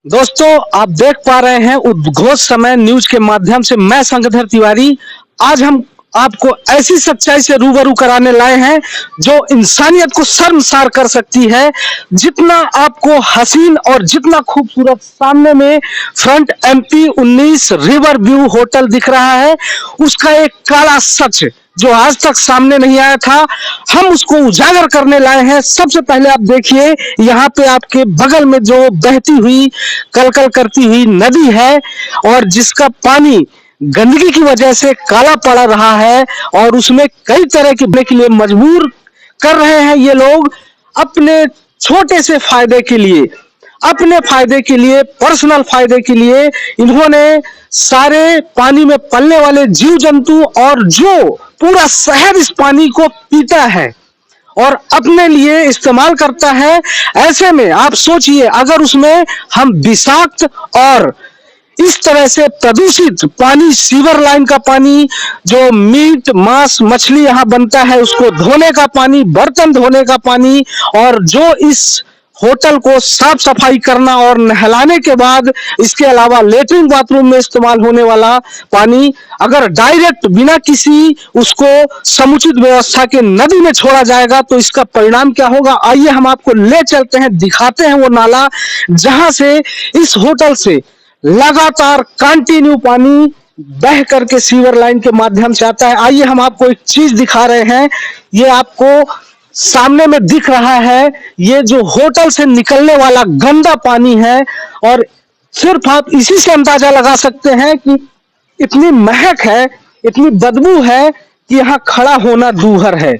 दोस्तों, आप देख पा रहे हैं उद्घोष समय न्यूज के माध्यम से मैं संगधर तिवारी। आज हम आपको ऐसी सच्चाई से रूबरू कराने लाए हैं जो इंसानियत को शर्मसार कर सकती है। जितना आपको हसीन और जितना खूबसूरत सामने में front MP-19 river view hotel दिख रहा है, उसका एक काला सच जो आज तक सामने नहीं आया था, हम उसको उजागर करने लाए हैं। सबसे पहले आप देखिए, यहाँ पे आपके बगल में जो बहती हुई कलकल करती हुई नदी है और जिसका पानी गंदगी की वजह से काला पड़ रहा है और उसमें कई तरह के लिए मजबूर कर रहे हैं ये लोग अपने छोटे से फायदे के लिए, अपने फायदे के लिए, पर्सनल फायदे के लिए। इन्होंने सारे पानी में पलने वाले जीव जंतु और जो पूरा शहर इस पानी को पीता है और अपने लिए इस्तेमाल करता है, ऐसे में आप सोचिए अगर उसमें हम विषाक्त और इस तरह से प्रदूषित पानी, सीवर लाइन का पानी, जो मीट मांस मछली यहाँ बनता है उसको धोने का पानी, बर्तन धोने का पानी और जो इस होटल को साफ सफाई करना और नहलाने के बाद इसके अलावा लेटरिन बाथरूम में इस्तेमाल होने वाला पानी अगर डायरेक्ट बिना किसी उसको समुचित व्यवस्था के नदी में छोड़ा जाएगा तो इसका परिणाम क्या होगा। आइए हम आपको ले चलते हैं, दिखाते हैं वो नाला जहां से इस होटल से लगातार कंटिन्यू पानी बह करके सीवर लाइन के माध्यम से आता है। आइए हम आपको एक चीज दिखा रहे हैं, ये आपको सामने में दिख रहा है, ये जो होटल से निकलने वाला गंदा पानी है और सिर्फ आप इसी से अंदाजा लगा सकते हैं कि इतनी महक है, इतनी बदबू है कि यहाँ खड़ा होना दूभर है।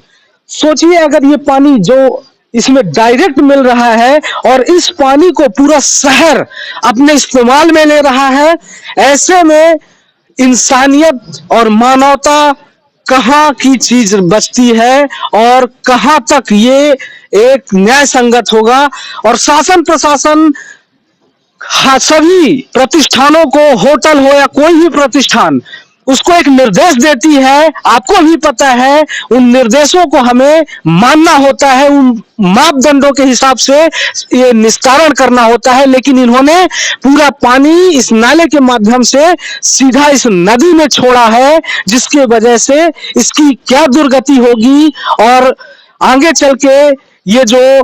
सोचिए अगर ये पानी जो इसमें डायरेक्ट मिल रहा है और इस पानी को पूरा शहर अपने इस्तेमाल में ले रहा है, ऐसे में इंसानियत और मानवता कहाँ की चीज बचती है और कहाँ तक ये एक न्याय संगत होगा। और शासन प्रशासन सभी प्रतिष्ठानों को, होटल हो या कोई भी प्रतिष्ठान, उसको एक निर्देश देती है, आपको भी पता है उन निर्देशों को हमें मानना होता है, उन मापदंडों के हिसाब से ये निस्तारण करना होता है। लेकिन इन्होंने पूरा पानी इस नाले के माध्यम से सीधा इस नदी में छोड़ा है, जिसकी वजह से इसकी क्या दुर्गति होगी और आगे चल के ये जो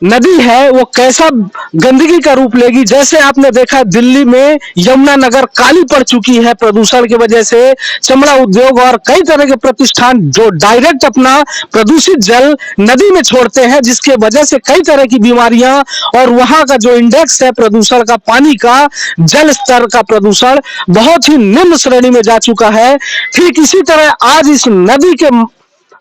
नदी है वो कैसा गंदगी का रूप लेगी। जैसे आपने देखा दिल्ली में यमुना नगर काली पड़ चुकी है प्रदूषण की वजह से, चमड़ा उद्योग और कई तरह के प्रतिष्ठान जो डायरेक्ट अपना प्रदूषित जल नदी में छोड़ते हैं, जिसके वजह से कई तरह की बीमारियां और वहां का जो इंडेक्स है प्रदूषण का, पानी का, जल स्तर का प्रदूषण बहुत ही निम्न श्रेणी में जा चुका है। ठीक इसी तरह आज इस नदी के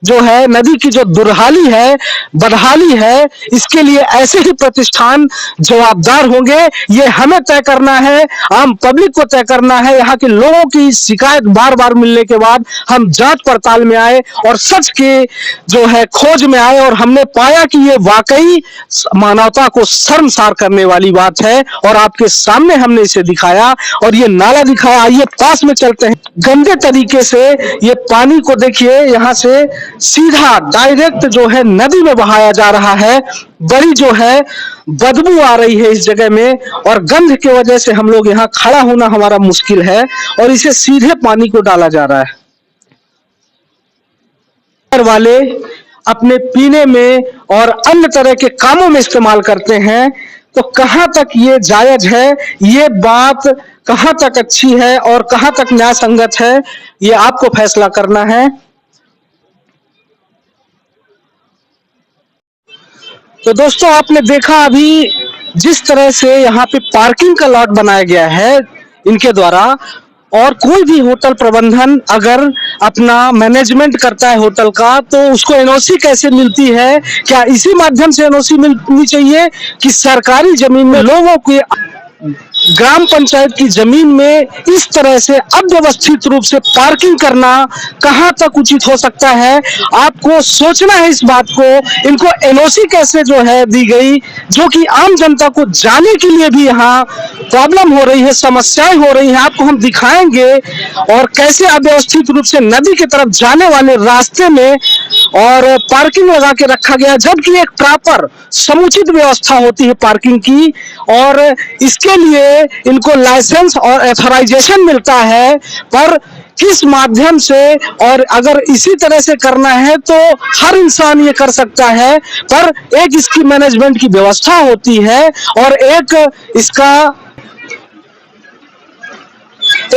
जो है, नदी की जो दुरहाली है, बदहाली है, इसके लिए ऐसे ही प्रतिष्ठान जवाबदार होंगे। ये हमें तय करना है, आम पब्लिक को तय करना है। यहाँ के लोगों की शिकायत बार बार मिलने के बाद हम जांच पड़ताल में आए और सच के जो है खोज में आए और हमने पाया कि ये वाकई मानवता को शर्मसार करने वाली बात है और आपके सामने हमने इसे दिखाया और ये नाला दिखाया। आइए पास में चलते हैं। गंदे तरीके से ये पानी को देखिए, यहाँ से सीधा डायरेक्ट जो है नदी में बहाया जा रहा है। बड़ी जो है बदबू आ रही है इस जगह में और गंध की वजह से हम लोग यहाँ खड़ा होना हमारा मुश्किल है और इसे सीधे पानी को डाला जा रहा है। वाले अपने पीने में और अन्य तरह के कामों में इस्तेमाल करते हैं, तो कहां तक ये जायज है, ये बात कहां तक अच्छी है और कहां तक न्याय संगत है, ये आपको फैसला करना है। तो दोस्तों, आपने देखा अभी जिस तरह से यहाँ पे पार्किंग का लॉट बनाया गया है इनके द्वारा, और कोई भी होटल प्रबंधन अगर अपना मैनेजमेंट करता है होटल का तो उसको एनओसी कैसे मिलती है? क्या इसी माध्यम से एनओसी मिलनी चाहिए कि सरकारी जमीन में लोगों के ग्राम पंचायत की जमीन में इस तरह से अव्यवस्थित रूप से पार्किंग करना कहां तक उचित हो सकता है? आपको सोचना है इस बात को। इनको एनओसी कैसे जो है दी गई, जो कि आम जनता को जाने के लिए भी यहाँ प्रॉब्लम हो रही है, समस्याएं हो रही हैं, आपको हम दिखाएंगे। और कैसे अव्यवस्थित रूप से नदी की तरफ जाने वाले रास्ते में और पार्किंग लगा के रखा गया, जबकि एक प्रॉपर समुचित व्यवस्था होती है पार्किंग की, और इसके लिए इनको लाइसेंस और ऑथराइजेशन मिलता है। पर किस माध्यम से, और अगर इसी तरह से करना है तो हर इंसान ये कर सकता है, पर एक इसकी मैनेजमेंट की व्यवस्था होती है और एक इसका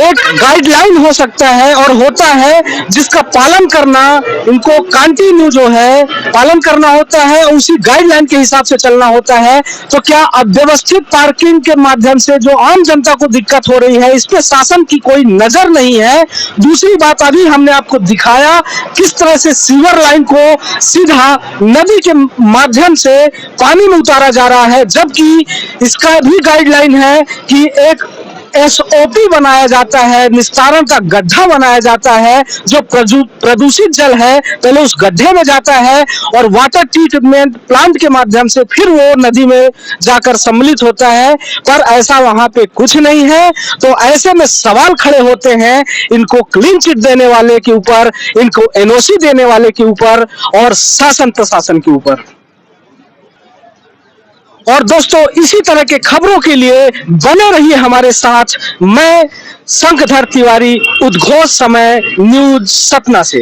एक गाइडलाइन हो सकता है और होता है, जिसका पालन करना इनको कंटिन्यू जो है पालन करना होता है, उसी गाइडलाइन के हिसाब से चलना होता है। तो क्या अव्यवस्थित पार्किंग के माध्यम से जो आम जनता को दिक्कत हो रही है, इस पे शासन की कोई नजर नहीं है। दूसरी बात, अभी हमने आपको दिखाया किस तरह से सीवर लाइन को सीधा नदी के माध्यम से पानी में उतारा जा रहा है, जबकि इसका भी गाइडलाइन है कि एक एसओपी बनाया जाता है, निस्तारण का गड्ढा बनाया जाता है, जो प्रदूषित जल है पहले उस गड्ढे में जाता है और वाटर ट्रीटमेंट प्लांट के माध्यम से फिर वो नदी में जाकर सम्मिलित होता है। पर ऐसा वहां पे कुछ नहीं है। तो ऐसे में सवाल खड़े होते हैं इनको क्लीन चिट देने वाले के ऊपर, इनको एनओसी देने वाले के ऊपर और शासन प्रशासन के ऊपर। और दोस्तों, इसी तरह के खबरों के लिए बने रहिए हमारे साथ। मैं शंखधर तिवारी, उद्घोष समय न्यूज सतना से।